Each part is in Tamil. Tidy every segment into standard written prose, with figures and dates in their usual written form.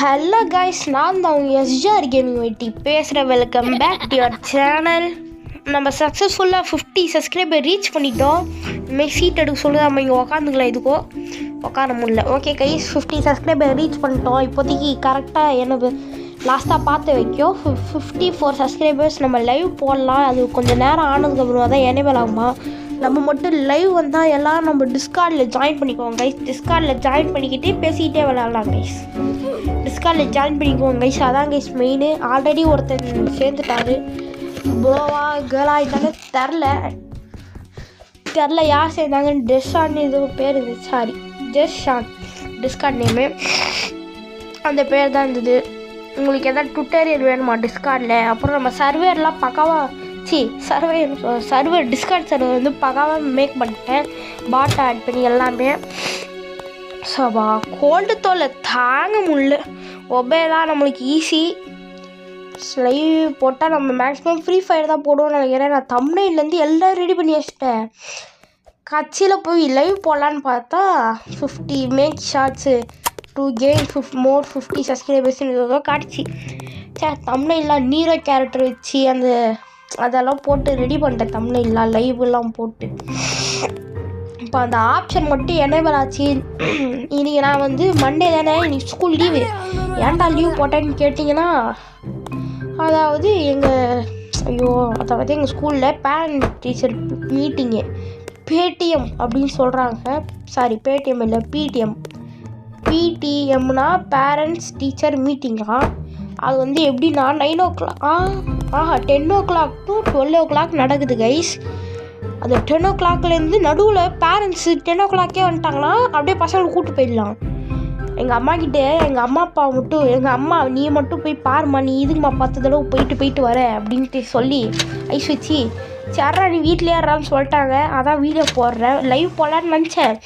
ஹலோ கைஸ், நான் தான் உங்கள் எஸ்ஜிஆர் கேமிங் வைட்டி பேசுகிறேன். Welcome back to your channel. நம்ம சக்ஸஸ்ஃபுல்லாக 50 சப்ஸ்கிரைபர் ரீச் பண்ணிட்டோம். இனிமேல் சீட் எடுக்க சொல்லி நம்ம இங்கே உக்காந்துக்கலாம். இதுக்கோ உட்கார முடியல. ஓகே கைஸ், 50 சப்ஸ்கிரைபர் ரீச் பண்ணிட்டோம். இப்போதைக்கு கரெக்டாக எனக்கு லாஸ்ட்டாக பார்த்து வைக்கும் 54 சப்ஸ்கிரைபர்ஸ். நம்ம லைவ் போடலாம். அது கொஞ்சம் நேரம் ஆனதுக்கப்புறம் தான் எனேபிள் ஆகுமா. நம்ம மட்டும் லைவ் வந்தால் எல்லாம் நம்ம டிஸ்கார்டில் ஜாயின் பண்ணிக்குவோம் கைஸ். டிஸ்கார்டில் ஜாயின் பண்ணிக்கிட்டே பேசிக்கிட்டே விளாட்லாம் கைஸ். டிஸ்கார்டில் ஜாயின் பண்ணிக்குவோம் கைஸ். அதான் கைஸ் மெயின். ஆல்ரெடி ஒருத்தர் சேர்ந்துட்டாரு. ப்ரோவா கேர்ளா இருந்தாலும் தெரில யார் சேர்ந்தாங்கன்னு. டெஸ்ஸான்னு ஏதோ பேர் இருந்துச்சு. சாரி, ஜெஸ்ஷான் டிஸ்கார்ட் நேமு. அந்த பேர் தான் இருந்தது. உங்களுக்கு எதாவது டுட்டோரியல் வேணுமா டிஸ்கார்டில்? அப்புறம் நம்ம சர்வேர்லாம் பக்காவாக சர்வர் டிஸ்கார்ட் சர்வர் வந்து பக்காவாக மேக் பண்ணிட்டேன். பாட் ஆட் பண்ணி எல்லாமே. சபா கோல்டு தோலை தாங்க முடியல. ஒபே தான் நம்மளுக்கு ஈஸி. லைவ் போட்டால் நம்ம மேக்ஸிமம் ஃப்ரீ ஃபயர் தான் போடுவோம்னு நினைக்கிறேன். நான் தம்ப்நெயில்லேருந்து எல்லாம் ரெடி பண்ணி வச்சிட்டேன். கட்சியில் போய் லைவ் போடலான்னு பார்த்தா 50 make shorts to gain more 50 சப்ஸ்கிரைபர்ஸ்னு ஏதோ காட்டுச்சு. சார் தம்ப்நெயில்லாம் நீரோ கேரக்டர் வச்சு அதெல்லாம் போட்டு ரெடி பண்ணிட்டேன். தம்ப்நெயில்லாம் லைவ்லாம் போட்டு இப்போ அந்த ஆப்ஷன் மட்டும் எனேபிள் ஆச்சு. இன்றைக்கி நான் வந்து மண்டே தானே, இன்னைக்கு ஸ்கூல் லீவு. ஏன்டா லீவ் போட்டேன்னு கேட்டிங்கன்னா, அதாவது எங்கள் ஸ்கூலில் பேரண்ட் டீச்சர் மீட்டிங்கு பேடிஎம் அப்படின்னு சொல்கிறாங்க. சாரி, பேடிஎம் இல்லை, பிடிஎம்னா பேரண்ட்ஸ் டீச்சர் மீட்டிங்கா. அது வந்து எப்படின்னா 9 o'clock 10 o'clock to 12 o'clock நடக்குது கைஸ். அந்த 10 o'clockலேருந்து நடுவில் பேரண்ட்ஸு 10 o'clockே வந்துட்டாங்கன்னா அப்படியே பசங்களை கூப்பிட்டு போயிடலாம். எங்கள் அம்மா நீ மட்டும் போய் பாருமா, நீ இதுக்குமா 10 தடவை போயிட்டு வர அப்படின்ட்டு சொல்லி ஐஸ் வச்சு சர்றா நீ வீட்டிலே ஏறான்னு சொல்லிட்டாங்க. அதான் வீடியோ போடுறேன். லைவ் போடலான்னு நினச்சேன்.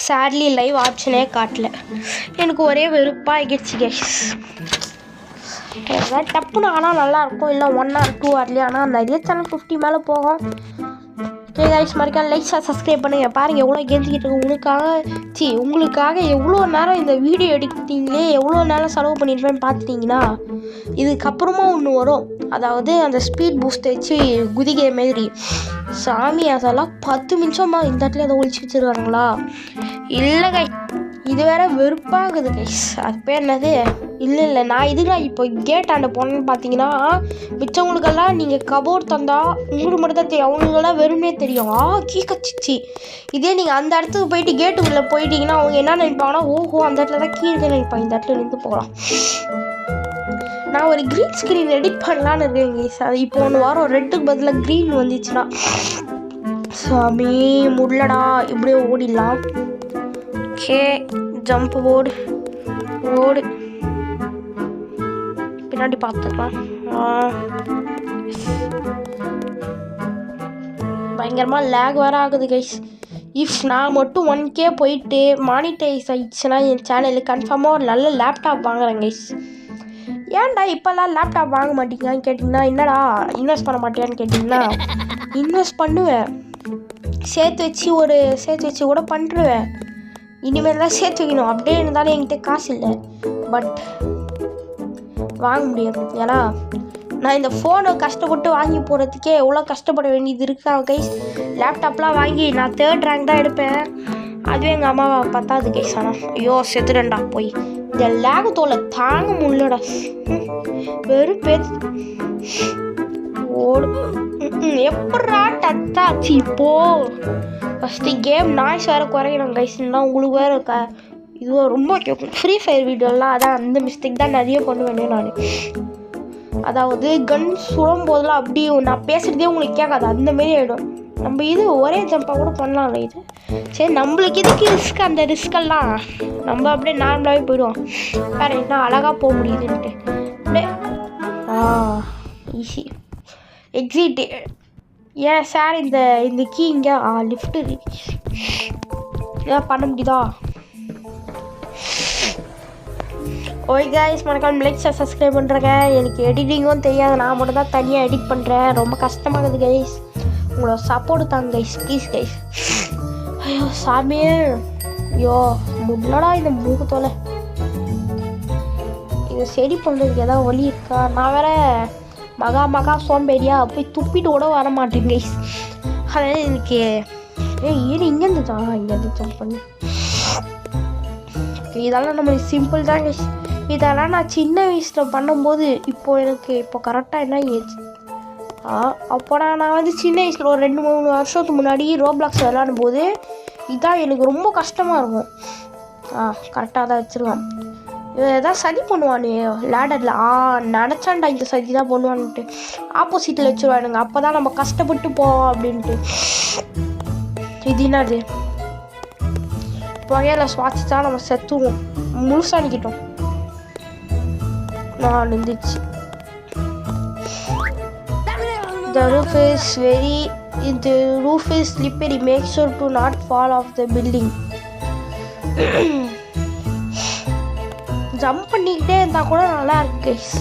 சேட்லி லைவ் ஆப்ஷனே காட்டல. எனக்கு ஒரே வெறுப்பாக ஆகிடுச்சு கைஸ். ஏதாவது டப்புன்னு ஆனால் நல்லாயிருக்கும். இல்லை 1 or 2 hourலேயே. ஆனால் நிறைய சேனல் 50 மேலே போகும். ஓகே கைஸ், மறக்காம லைக்ஸாக சப்ஸ்கிரைப் பண்ணுங்கள். பாருங்கள் எவ்வளோ கெஞ்சிக்கிட்டு இருக்கு. உங்களுக்காக எவ்வளோ நேரம் இந்த வீடியோ எடுத்தீங்களே, எவ்வளோ நேரம் செலவு பண்ணியிருப்பேன்னு பார்த்துட்டிங்கன்னா இதுக்கப்புறமா ஒன்று வரும். அதாவது அந்த ஸ்பீட் பூஸ்ட்டை வச்சு குதிக்கிற மாதிரி. சாமி, அதெல்லாம் 10 நிமிஷமாக இந்த இடத்துல அதை ஒழிச்சு வச்சுருக்காங்களா? இல்லை கைஸ், இது வேற வெறுப்பாகுது கைஸ். அது பேர் என்னது? இல்லை நான் இதுதான் இப்போ கேட் ஆண்ட போனேன்னு பார்த்தீங்கன்னா, மிச்சவங்களுக்கெல்லாம் நீங்கள் கபோர்ட் தந்தால் உங்களுக்கு மட்டும் தான் தெரியும். அவங்களுக்கெல்லாம் வெறுமே தெரியும். கீ கச்சிச்சு. இதே நீங்கள் அந்த இடத்துக்கு போயிட்டு கேட்டுக்குள்ளே போயிட்டீங்கன்னா அவங்க என்ன நினைப்பாங்கன்னா, ஓஹோ அந்த இடத்துல தான் கீ இருக்குன்னு நினைப்பாங்க. இந்த இடத்துல நின்று போகலாம். நான் ஒரு க்ரீன் ஸ்க்ரீன் எடிட் பண்ணலான்னு இருக்கேன் கைஸ். அது இப்போ ஒன்று வரும். ரெட்டுக்கு பதிலாக க்ரீன் வந்துச்சுன்னா. சாமி முடியலடா. இப்படியே ஓடிடலாம். ஓகே, ஜம்ப் ஓடு பின்னாடி பார்த்துக்கலாம். பயங்கரமாக லேக் வேறு ஆகுது கைஸ். இஃப் நான் மட்டும் 1K போயிட்டு மானிட்டைஸ் ஆகிடுச்சுன்னா என் சேனலுக்கு கன்ஃபார்மாக ஒரு நல்ல லேப்டாப் வாங்குறேன் கைஸ். ஏன்டா இப்போல்லாம் லேப்டாப் வாங்க மாட்டீங்கன்னு கேட்டிங்கன்னா, என்னடா இன்வெஸ்ட் பண்ண மாட்டேன்னு கேட்டிங்கன்னா, இன்வெஸ்ட் பண்ணுவேன். சேர்த்து வச்சு கூட பண்ணுவேன். இனிமேல் தான் சேர்த்து வைக்கணும். அப்படியே இருந்தாலும் என்கிட்ட காசு இல்லை. பட் வாங்க முடியாது. ஏன்னா நான் இந்த ஃபோனை கஷ்டப்பட்டு வாங்கி போகிறதுக்கே எவ்வளோ கஷ்டப்பட வேண்டியது இருக்கா கைஸ். லேப்டாப்லாம் வாங்கி நான் 3rd rank தான் எடுப்பேன். அதுவே எங்கள் அம்மாவை பத்தாது கைஸ். ஆனால் ஐயோ செத்துடண்டா போய். இந்த லேக் தோலை தாங்க முடியலடா. வெறும் ஓடு. எப்படா டச்சாச்சு இப்போ? ஃபஸ்ட்டு கேம் நாய்ஸ் வேறு குறையணும் கைஸ்ன்னா. உங்களுக்கு வேறு இதுவாக ரொம்ப கேட்கும். ஃப்ரீ ஃபயர் வீடியோலாம் அதான் அந்த மிஸ்டேக் தான் நிறைய பண்ணுவேனே நான். அதாவது கன் சுடும் போதெல்லாம் அப்படி நான் பேசுகிறதே உங்களுக்கு கேட்காது. அந்தமாரி ஆகிடும். நம்ம இது ஒரே ஜம்பாக கூட பண்ணலாம்ல. இது சரி, நம்மளுக்கு இதுக்கு ரிஸ்க். அந்த ரிஸ்கெல்லாம் நம்ம அப்படியே நார்மலாகவே போயிடுவோம். வேறு என்ன அழகாக போக முடியுதுன்ட்டு அப்படியே ஈஸி எக்ஸிட். ஏன் சார் இந்த கீ இங்கே லிஃப்ட்டு ஏதாவது பண்ண முடியுதா? ஓகே கைஸ், மறக்காம லைக்ஸாக சப்ஸ்கிரைப் பண்ணுறேங்க. எனக்கு எடிட்டிங்கும் தெரியாது. நான் மட்டும் தான் தனியாக எடிட் பண்ணுறேன். ரொம்ப கஷ்டமாகுது கைஸ். உங்களோட சப்போர்ட் தாங்க கைஸ், ப்ளீஸ் கைஸ். ஐயோ சாமியே, ஐயோ முடியலடா இந்த மூக்கு தோலை. சரி பண்ணுறதுக்கு ஏதாவது வழி இருக்கா? நான் வேற மகா சோம்பேறியா போய் துப்பிட்டு கூட வர மாட்டேன் கைஸ். அதனால் எனக்கு இங்கேருந்து ஜம்ப் பண்ணி இதெல்லாம் நம்மளுக்கு சிம்பிள் தான் கைஸ். இதெல்லாம் நான் சின்ன வயசில் பண்ணும்போது இப்போ கரெக்டாக என்ன ஏஜ் அப்போ நான் வந்து சின்ன வயசில் ஒரு 2-3 வருஷத்துக்கு முன்னாடி ரோப்ளாக்ஸ் விளாடும் போது இதான் எனக்கு ரொம்ப கஷ்டமாக இருக்கும். கரெக்டாக தான் வச்சுருவான். எதாவது சதி பண்ணுவானே லேடரில். நினச்சான்டா இந்த சதி தான் பண்ணுவான்ட்டு ஆப்போசிட்டில் வச்சுருவானுங்க. அப்போ தான் நம்ம கஷ்டப்பட்டு போவோம் அப்படின்ட்டு. இது என்னது? புகையில சுவாசிச்சா நம்ம செத்துவோம். முழுசாக நிற்கிட்டோம். நான் நின்றுச்சு. The roof is slippery. Make sure to not fall off the building. Jump பண்ணிக்கிட்டே இருந்தால் கூட நல்லா இருக்கு guys.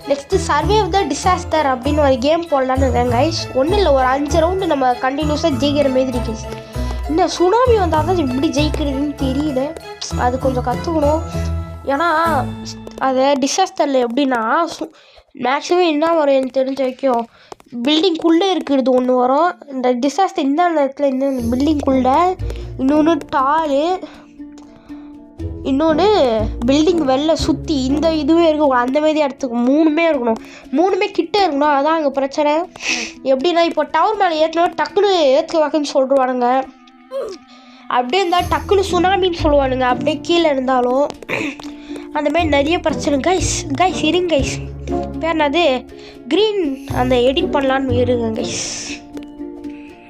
Next survey of the disaster அப்படின்னு ஒரு கேம் போடலான்னு இருக்கேன் கைஸ். ஒன்றும் இல்லை, ஒரு 5 ரவுண்டு நம்ம கண்டினியூஸாக ஜெயிக்கிற மாதிரி கைஸ். இன்னும் சுனாமி வந்தால் தான் எப்படி ஜெயிக்கிறதுன்னு தெரியல. அது கொஞ்சம் கற்றுக்கணும். ஏன்னா அது டிசாஸ்டரில் எப்படின்னா மேக்ஸிமம் என்ன வரும் எனக்கு தெரிஞ்ச வரைக்கும் பில்டிங்குள்ளே இருக்கிறது ஒன்று வரும். இந்த டிசாஸ்டர் இந்த இடத்துல இந்த பில்டிங்குள்ளே இன்னொன்று டாலு, இன்னொன்று பில்டிங் வெளில சுற்றி இந்த இதுவே இருக்கும். அந்த மாதிரி இடத்துக்கு 3மே இருக்கணும். 3மே கிட்டே இருக்கணும். அதான் அங்கே பிரச்சனை. எப்படின்னா இப்போ டவர் மேலே ஏற்றணும் டக்குன்னு ஏற்க வாக்குன்னு சொல்லிடுவானுங்க. அப்படியே இருந்தால் டக்குன்னு சுனாமின்னு சொல்லுவானுங்க. அப்படியே கீழே இருந்தாலும் அந்தமாதிரி நிறைய பிரச்சனை கைஸ் இருங்க கைஸ். பேர் என்னது? க்ரீன் அந்த எடிட் பண்ணலான்னு இருங்க கைஸ்.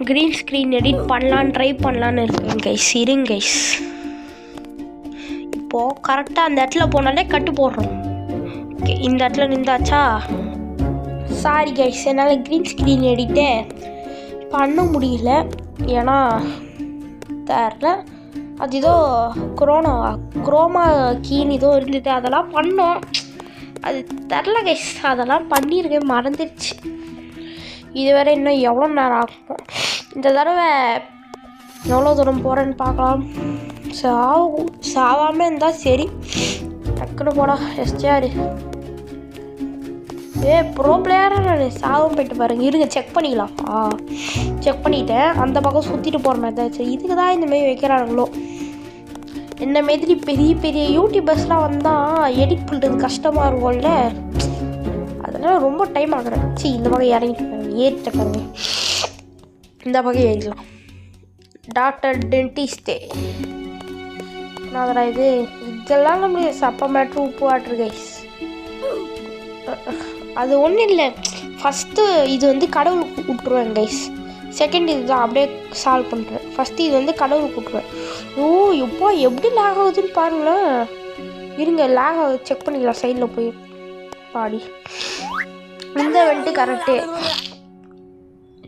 க்ரீன் ஸ்க்ரீன் எடிட் பண்ணலான்னு ட்ரை பண்ணலான்னு இருக்கேன் கைஸ். இருங்க கைஸ். இப்போது கரெக்டாக அந்த இடத்துல போனாலே கட்டு போடுறோம். ஓகே, இந்த இடத்துல நின்றாச்சா? சாரி கைஸ், என்னால் க்ரீன் ஸ்க்ரீன் எடிட்டே பண்ண முடியல. ஏன்னா தெரில, அது ஏதோ குரோமா கீன்னு ஏதோ இருந்துட்டு அதெல்லாம் பண்ணோம். அது தெரில கைஸ். அதெல்லாம் பண்ணியிருக்கேன், மறந்துடுச்சு. இது வேறு இன்னும் எவ்வளோ நேரம் ஆகும். இந்த தடவை எவ்வளோ தூரம் போகிறேன்னு பார்க்கலாம். சாவாமல் இருந்தால் சரி. டக்குன்னு போடா எஸ்டிஆர். ப்ரோ பிளேயராக நான் சாவும் போயிட்டு பாருங்க. இருங்க செக் பண்ணிக்கலாம். செக் பண்ணிவிட்டேன். அந்த பக்கம் சுற்றிட்டு போகிற மாதிரி தான். சரி, இதுக்கு தான் இந்தமாரி வைக்கிறானுங்களோ. இந்த மாதிரி பெரிய யூடியூபர்ஸ்லாம் வந்தால் எடிட் பண்ணுறது கஷ்டமாக இருக்கும்ல. அதனால் ரொம்ப டைம் ஆகுறேன். இந்த பக்கம் இறங்கிட்டு பாருங்க, ஏறிட்ட பாருங்க. இந்த பக்கம் ஏறிக்கலாம். டாக்டர் டென்டிஸ்டே நான் இதெல்லாம் நம்மளுடைய சப்ப மேட்ரு உப்பு வாட்ரு கைஸ். அது ஒன்றும் இல்லை. ஃபஸ்ட்டு இது வந்து கடவுளுக்கு விட்டுருவேன் கைஸ். செகண்ட் இது தான் அப்படியே சால்வ் பண்ணுறேன். ஃபஸ்ட்டு இது வந்து கடவுளுக்கு விட்டுருவேன். எப்போ எப்படி லேக் ஆகுதுன்னு பாருங்களேன். இருங்க, லேக் ஆகுது செக் பண்ணிக்கலாம். சைடில் போய் பாடி இந்த vent correct.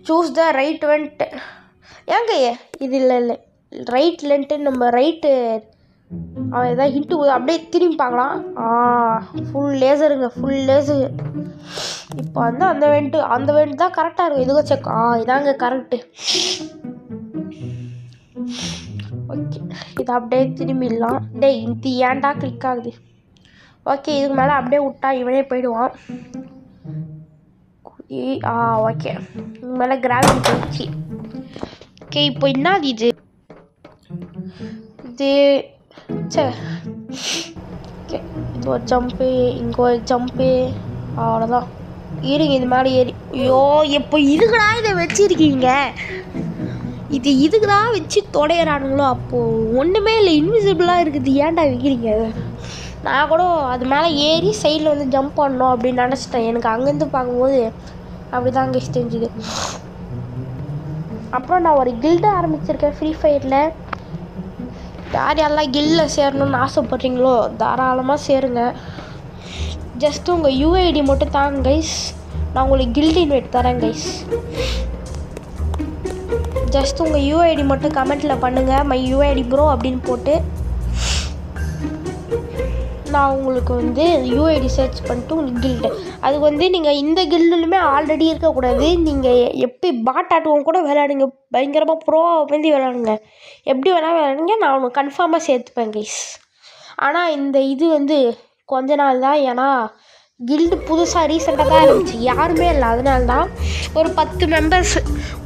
Choose the right went. ஏங்க இது இல்லை ரைட் லென்ட்டு நம்ம ரைட்டு அவன் எதாவது ஹிண்ட்டு அப்படியே திரும்பி பார்க்கலாம். ஃபுல் லேசருங்க, ஃபுல் லேசரு. இப்போ வந்து அந்த வெண்ட் தான் கரெக்டாக இருக்கும். இதுக்கும் செக். இதாங்க கரெக்டு. ஓகே, இது அப்படியே திரும்பிடலாம். இது ஏன்டா கிளிக் ஆகுது? ஓகே, இதுக்கு மேலே அப்படியே விட்டா இவனே போயிடுவான். ஓகே, இதுக்கு மேலே கிராவிட்டி போயிடுச்சு. ஓகே, இப்போ என்னது இது ஓகே, இது ஒரு ஜம்ப்பு, இங்கே ஒரு ஜம்ப்பு, அவ்வளோதான். இருங்க, இது மேலே ஏறி. இப்போ இதுக்குடா இதை வச்சுருக்கீங்க. இதுக்குடா வச்சு தொடையிறானுங்களோ. அப்போது ஒன்றுமே இல்லை, இன்விசிபிளாக இருக்குது. ஏன்டா வைக்கிறீங்க? நான் கூட அது மேலே ஏறி சைடில் வந்து ஜம்ப் பண்ணணும் அப்படின்னு நினச்சிட்டேன். எனக்கு அங்கேருந்து பார்க்கும்போது அப்படி தான் அங்கே தெரிஞ்சுது. அப்புறம் நான் ஒரு கில்டு ஆரம்பிச்சிருக்கேன் ஃப்ரீ ஃபயரில். யாரெல்லாம் கில்டில் சேரணும்னு ஆசைப்பட்றீங்களோ தாராளமாக சேருங்க. ஜஸ்ட்டு உங்கள் யூஐடி மட்டும் தாங்க கைஸ். நான் உங்களுக்கு கில்டு இன்வைட் தரேன் கைஸ். ஜஸ்ட் உங்கள் யூஐடி மட்டும் கமெண்ட்டில் பண்ணுங்கள். மை யூஐடி ப்ரோ அப்படின்னு போட்டு நான் உங்களுக்கு வந்து யூஐடி சர்ச் பண்ணிட்டு உங்களுக்கு கில்டு. அதுக்கு வந்து நீங்கள் இந்த கில்டுலுமே ஆல்ரெடி இருக்கக்கூடாது. நீங்கள் எப்படி பாட்டாட்டுவோம் கூட விளையாடுங்க. பயங்கரமாக ப்ரோவாக வந்து விளையாடுங்க. எப்படி வேணால் விளையாடுங்க. நான் உனக்கு கன்ஃபார்மாக சேர்த்துப்பேன் கைஸ். ஆனால் இந்த இது வந்து கொஞ்ச நாள் தான். ஏன்னா கில்டு புதுசாக ரீசெண்டாக தான் இருந்துச்சு, யாருமே இல்லை. அதனால தான் ஒரு 10 மெம்பர்ஸ்,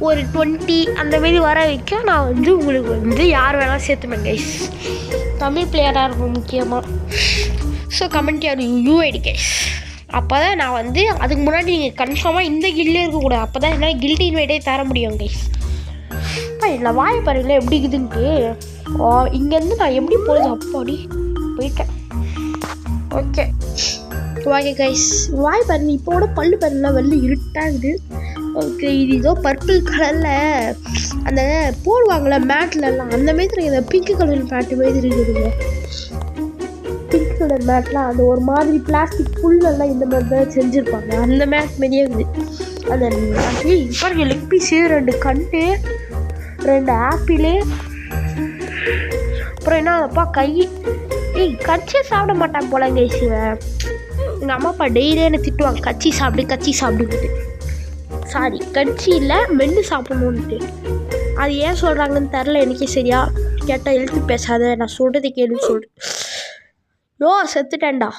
ஒரு 20 அந்தமாரி வர வைக்க நான் வந்து உங்களுக்கு வந்து யார் வேணாலும் சேர்த்துப்பேன் கைஸ். தமிழ் பிளேயராக இருக்கும் முக்கியமாக. ஸோ கமெண்ட் யார் யூஐடி கைஸ். அப்போ தான் நான் வந்து அதுக்கு முன்னாடி நீங்கள் கன்ஃபார்மாக இந்த கில்லே இருக்கக்கூடாது. அப்போ தான் என்னால் கில்டு இன்வைட்டே தர முடியும் கைஸ். இல்லை வாய் பாருங்களேன் எப்படி இருக்குதுன்ட்டு. இங்கேருந்து நான் எப்படி போகுது அப்பாடி போயிட்டேன். ஓகே ஓகே கைஸ், வாய் பாருங்க இப்போட பல்லு பாருங்களா வெளில இருட்டாகுது. ஓகே இது ஏதோ பர்பிள் கலரில் அந்த போடுவாங்களே மேட்லலாம் அந்த மாதிரி இந்த பிங்க் கலர் மேட்டு மாதிரி இருக்குதுங்க. பிங்க் கலர் மேட்லாம் அந்த ஒரு மாதிரி பிளாஸ்டிக் புல்லெல்லாம் இந்த மாதிரி தான் செஞ்சுருப்பாங்க. அந்த மேட் மாதிரியே இருக்குது. அந்த பாருங்க லெக் பீஸு, 2 கண்டு, 2 ஆப்பிளு, அப்புறம் என்ன அப்பா கை கச்சி சாப்பிட மாட்டான் போல கைஸுவேன். எங்கள் அம்மா அப்பா டெய்லியே என்ன திட்டுவாங்க, கச்சி சாப்பிடுக்கிட்டு. சாரி கச்சி இல்லை மென்று சாப்பிடணுன்ட்டு. அது ஏன் சொல்கிறாங்கன்னு தெரில எனக்கே. சரியா கேட்டால் எழுத்து பேசாத, நான் சொல்கிறது கேள்வி சொல்கிறேன். செத்துட்டேன்டா.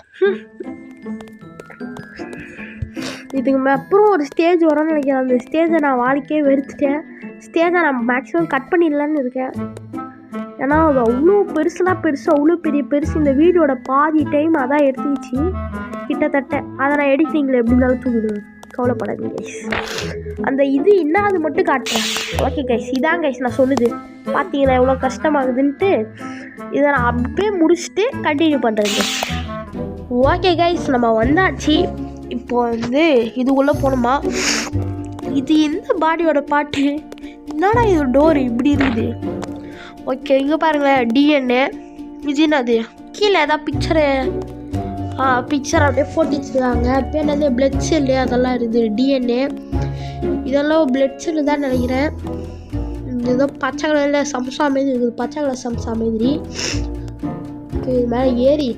இதுக்கு அப்புறம் ஒரு ஸ்டேஜ் வரும்னு நினைக்கிறேன். அந்த ஸ்டேஜை நான் வாழ்க்கையே வெறுத்துட்டேன். ஸ்டேஜை நான் மேக்ஸிமம் கட் பண்ணிடலான்னு இருக்கேன். ஏன்னா அது அவ்வளோ பெருசு, அவ்வளோ பெருசு. இந்த வீடியோட பாதி டைம் அதான் எடுத்துக்கிச்சு கிட்டத்தட்ட. அதை நான் எடிட்டிங்கில் எப்படி இருந்தாலும் தூங்கிடுவேன், கவலைப்படாதீங்க கைஸ். அந்த இது என்ன அது மட்டும் காட்டுறேன். ஓகே கைஸ், இதான் கைஸ் நான் சொல்லுது. பார்த்தீங்களா எவ்வளோ கஷ்டமாகுதுன்ட்டு. இதை நான் அப்படியே முடிச்சுட்டு கண்டினியூ பண்ணுறேன். ஓகே கைஸ், நம்ம வந்தாச்சு. இப்போ வந்து இதுக்குள்ளே போகணுமா? இது எந்த பாடியோட பாட்டு? என்னடா இது டோர் இப்படி இருக்குது? ஓகே இங்கே பாருங்களேன், டிஎன்ஏ. இது என்னது? கீழே ஏதாவது பிக்சர் அப்படியே போட்டு வச்சுருக்காங்க. இப்போ என்னது பிளட் செல்லு அதெல்லாம் இருக்குது. டிஎன்ஏ இதெல்லாம் பிளட் செல்லு தான் நினைக்கிறேன். ஏதோ பச்சை கலரில் சம்சா மாதிரி இருக்குது, பச்சை கலர் சம்சா மாதிரி. ஓகே மேலே ஏறி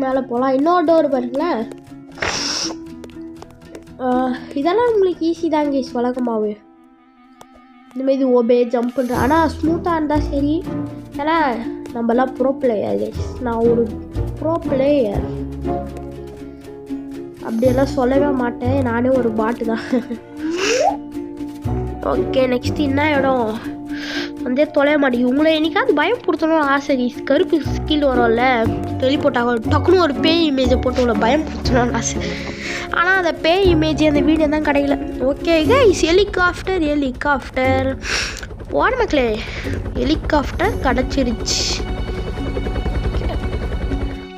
மேலே போகலாம். இன்னொரு டோர் பாருங்களேன். இதெல்லாம் உங்களுக்கு ஈஸி தான் கைஸ், வழக்கமாகவே இந்தமாரி ஓபே ஜம்ப் பண்ணுறேன். ஆனால் ஸ்மூத்தாக இருந்தால் சரி. ஏன்னா நம்மலாம் ப்ரோ பிளேயர் கைஸ். நான் ஒரு ப்ரோ பிளேயர் அப்படியெல்லாம் சொல்லவே மாட்டேன், நானே ஒரு பாட்டு தான். ஓகே நெக்ஸ்ட் என்ன இடம் வந்து தொலைய மாட்டேங்குது. உங்களை என்னைக்காவது பயம் கொடுத்தணும்னு ஆசை கைஸ். கருப்பு ஸ்கில் வரும்ல டெலிபோர்ட் ஆகும், டக்குன்னு ஒரு பேய் இமேஜை போட்டு உங்களை பயம் கொடுத்தணும்னு ஆசை. ஆனால் அந்த பேய் இமேஜ் அந்த வீடியோ தான் கிடைக்கல. ஓகே கைஸ், ஹெலிகாப்டர் ஓட மக்களே, ஹெலிகாப்டர் கிடச்சிருச்சு.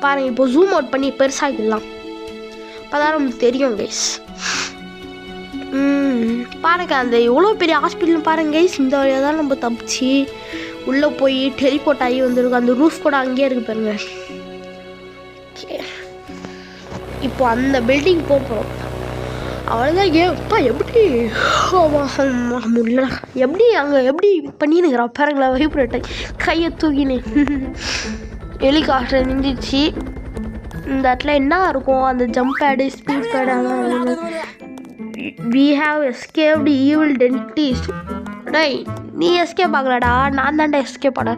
பாருங்கள் இப்போ ஜூம் அவுட் பண்ணி பெருசாகிடலாம், அப்போதான் நமக்கு தெரியும் கைஸ். பாருங்க அந்த எவ்வளோ பெரிய ஹாஸ்பிட்டல்னு பாருங்க கைஸ். இந்த வழியாக தான் நம்ம தப்பிச்சு உள்ளே போய் டெலிபோர்ட் ஆகி வந்துருக்கோம். அந்த ரூஃப் கூட அங்கேயே இருக்கு பாருங்க. இப்போ அந்த பில்டிங் போகிறோம், அவ்வளோதான். ஏப்பா எப்படி முடியல, எப்படி அங்கே எப்படி பண்ணினுங்கிறான் பாருங்களா. வைப்ரேட்டை கையை தூக்கினு ஹெலிகாப்டர் நின்றுச்சு. இந்த இடத்துல என்ன இருக்கும்? அந்த ஜம்ப் பேடு, ஸ்பீட் பேடு, அதான். We have escaped evil dentist. டேய் நீ எஸ்கேப் ஆகலடா, நான் தான்டா எஸ்கேப் ஆட.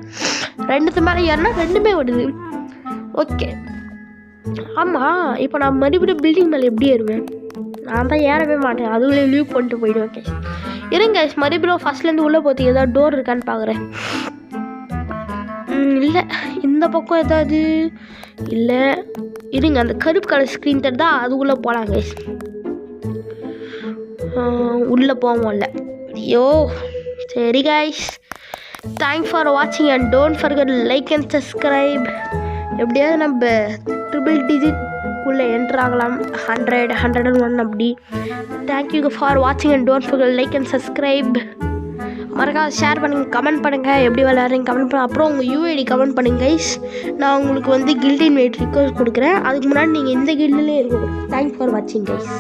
ரெண்டுத்து மேலே ஏறினா ரெண்டுமே வருது. ஓகே ஆமாம், இப்போ நான் மறுபடியும் பில்டிங் மேலே எப்படி ஏறுவேன்? நான் தான் ஏறவே மாட்டேன், அதுக்குள்ளே லீவ் பண்ணிட்டு போயிடுவேன் கைஸ். இருங்க கைஸ், மறுபடியும் ஃபஸ்ட்லேருந்து உள்ளே போகிறதுக்கு ஏதாவது டோர் இருக்கான்னு பார்க்குறேன். இல்லை இந்த பக்கம் ஏதாவது இல்லை. இருங்க அந்த கருப்பு கலர் ஸ்க்ரீன் தருதா, அதுக்குள்ளே போகலாம் கைஸ். உள்ளே போவோம்ல. ஐயோ சரி கைஸ், தேங்க்ஸ் ஃபார் வாட்சிங் and don't forget like and subscribe. எப்படியாவது நம்ம ட்ரிபிள் டிஜிட்குள்ளே என்ட்ராகலாம், 100-101 அப்படி. தேங்க்யூ ஃபார் வாட்சிங் and don't forget like and subscribe. மறக்காம ஷேர் பண்ணுங்கள், கமெண்ட் பண்ணுங்கள், எப்படி விளையாடுறீங்க கமெண்ட் பண்ணுங்கள். அப்புறம் உங்கள் யூஐடி கமெண்ட் பண்ணுங்கள் கைஸ். நான் உங்களுக்கு வந்து கில்ட் இன்வைட் ரிக்வெஸ்ட் கொடுக்குறேன். அதுக்கு முன்னாடி நீங்கள் இந்த கில்ட்லேயே இருக்கணும். தேங்க்ஸ் ஃபார் வாட்சிங் கைஸ்.